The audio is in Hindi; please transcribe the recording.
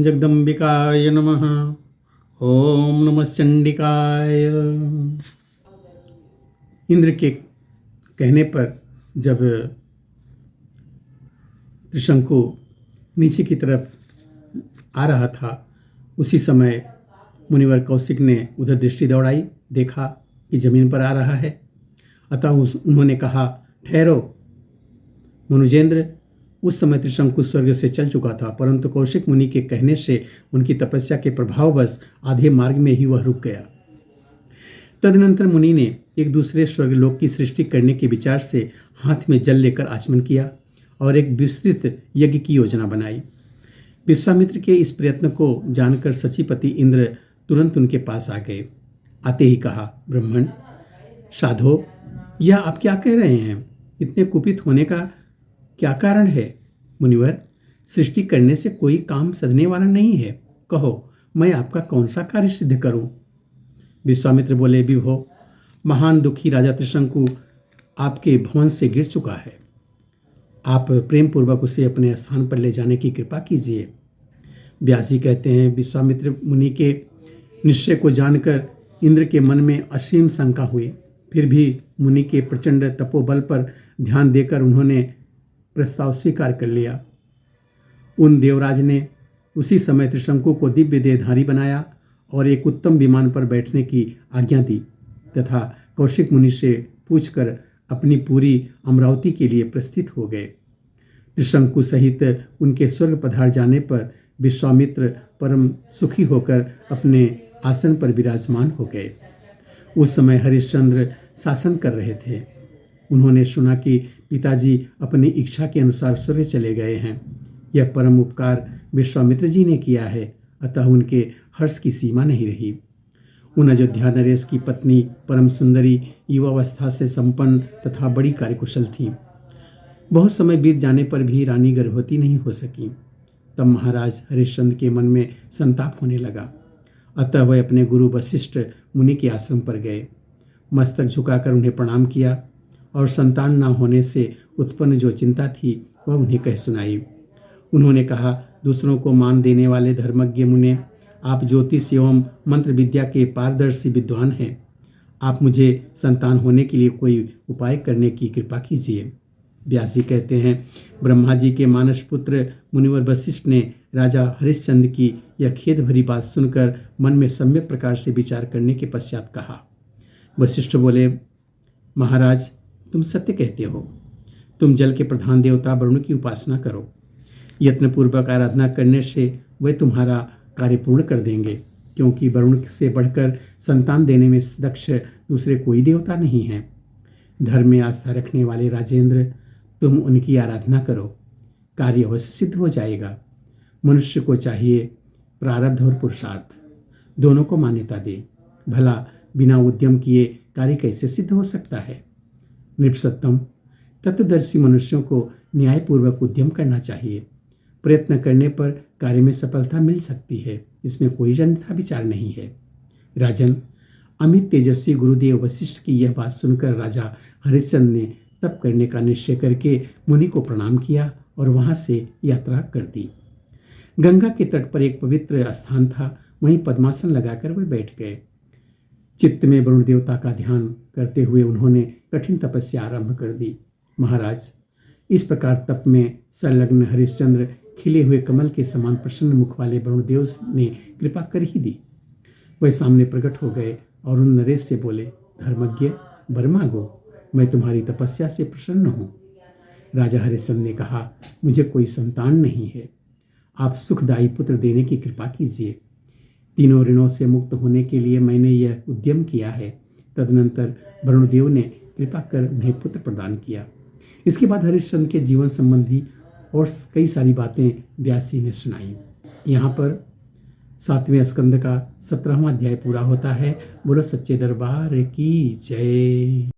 जगदम्बिकाय नमः। ओम नमः चंडिकाय। इंद्र के कहने पर जब त्रिशंकु नीचे की तरफ आ रहा था, उसी समय मुनिवर कौशिक ने उधर दृष्टि दौड़ाई, देखा कि जमीन पर आ रहा है। अतः उन्होंने कहा, ठहरो मनुजेंद्र। उस समय त्रिशंकु स्वर्ग से चल चुका था, परंतु कौशिक मुनि के कहने से उनकी तपस्या के प्रभाववश आधे मार्ग में ही वह रुक गया। तदनंतर मुनि ने एक दूसरे स्वर्गलोक की सृष्टि करने के विचार से हाथ में जल लेकर आचमन किया और एक विस्तृत यज्ञ की योजना बनाई। विश्वामित्र के इस प्रयत्न को जानकर सचिपति इंद्र तुरंत उनके पास आ गए। आते ही कहा, ब्राह्मण साधो, यह आप क्या कह रहे हैं? इतने कुपित होने का क्या कारण है? मुनिवर, सृष्टि करने से कोई काम सधने वाला नहीं है। कहो, मैं आपका कौन सा कार्य सिद्ध करूं? विश्वामित्र बोले, विभो, महान दुखी राजा त्रिशंकु आपके भवन से गिर चुका है। आप प्रेम पूर्वक उसे अपने स्थान पर ले जाने की कृपा कीजिए। व्यास जी कहते हैं, विश्वामित्र मुनि के निश्चय को जानकर इंद्र के मन में असीम शंका हुई। फिर भी मुनि के प्रचंड तपोबल पर ध्यान देकर उन्होंने प्रस्ताव स्वीकार कर लिया। उन देवराज ने उसी समय त्रिशंकु को दिव्य देहधारी बनाया और एक उत्तम विमान पर बैठने की आज्ञा दी तथा कौशिक मुनि से पूछकर अपनी पूरी अमरावती के लिए प्रस्थित हो गए। त्रिशंकु सहित उनके स्वर्ग पधार जाने पर विश्वामित्र परम सुखी होकर अपने आसन पर विराजमान हो गए। उस समय हरिश्चंद्र शासन कर रहे थे। उन्होंने सुना कि पिताजी अपनी इच्छा के अनुसार स्वर्ग चले गए हैं। यह परम उपकार विश्वामित्र जी ने किया है, अतः उनके हर्ष की सीमा नहीं रही। उन अयोध्या नरेश की पत्नी परम सुंदरी, युवावस्था से संपन्न तथा बड़ी कार्यकुशल थी। बहुत समय बीत जाने पर भी रानी गर्भवती नहीं हो सकी। तब महाराज हरिश्चंद्र के मन में संताप होने लगा। अतः वह अपने गुरु वशिष्ठ मुनि के आश्रम पर गए। मस्तक झुकाकर उन्हें प्रणाम किया और संतान न होने से उत्पन्न जो चिंता थी वह उन्हें कह सुनाई। उन्होंने कहा, दूसरों को मान देने वाले धर्मज्ञ मुने, आप ज्योतिष एवं मंत्र विद्या के पारदर्शी विद्वान हैं। आप मुझे संतान होने के लिए कोई उपाय करने की कृपा कीजिए। व्यास जी कहते हैं, ब्रह्मा जी के मानस पुत्र मुनिवर वशिष्ठ ने राजा हरिश्चंद्र की यह खेद भरी बात सुनकर मन में सम्यक प्रकार से विचार करने के पश्चात कहा। वशिष्ठ बोले, महाराज, तुम सत्य कहते हो। तुम जल के प्रधान देवता वरुण की उपासना करो। यत्नपूर्वक आराधना करने से वे तुम्हारा कार्य पूर्ण कर देंगे, क्योंकि वरुण से बढ़कर संतान देने में दक्ष दूसरे कोई देवता नहीं है। धर्म में आस्था रखने वाले राजेंद्र, तुम उनकी आराधना करो, कार्य अवश्य सिद्ध हो जाएगा। मनुष्य को चाहिए प्रारब्ध और पुरुषार्थ दोनों को मान्यता दे। भला बिना उद्यम किए कार्य कैसे सिद्ध हो सकता है? निपसत्तम, तत्वदर्शी मनुष्यों को न्यायपूर्वक उद्यम करना चाहिए। प्रयत्न करने पर कार्य में सफलता मिल सकती है, इसमें कोई अन्यथा विचार नहीं है। राजन, अमित तेजस्वी गुरुदेव वशिष्ठ की यह बात सुनकर राजा हरिश्चंद्र ने तप करने का निश्चय करके मुनि को प्रणाम किया और वहां से यात्रा कर दी। गंगा के तट पर एक पवित्र स्थान था, वहीं पद्मासन लगाकर वे बैठ गए। चित्त में वरुण देवता का ध्यान करते हुए उन्होंने कठिन तपस्या आरंभ कर दी। महाराज, इस प्रकार तप में संलग्न हरिश्चंद्र खिले हुए कमल के समान प्रसन्न मुख वाले वरुण देव ने कृपा कर ही दी। वह सामने प्रकट हो गए और उन नरेश से बोले, धर्मज्ञ, वर मांगो, मैं तुम्हारी तपस्या से प्रसन्न हूँ। राजा हरिश्चंद्र ने कहा, मुझे कोई संतान नहीं है। आप सुखदायी पुत्र देने की कृपा कीजिए। तीनों ऋणों से मुक्त होने के लिए मैंने यह उद्यम किया है। तदनंतर वरुणदेव ने कृपा कर उन्हें पुत्र प्रदान किया। इसके बाद हरिश्चंद्र के जीवन संबंधी और कई सारी बातें व्यास जी ने सुनाई। यहाँ पर 7वें स्कंद का 17वां अध्याय पूरा होता है। बोलो सच्चे दरबार की जय।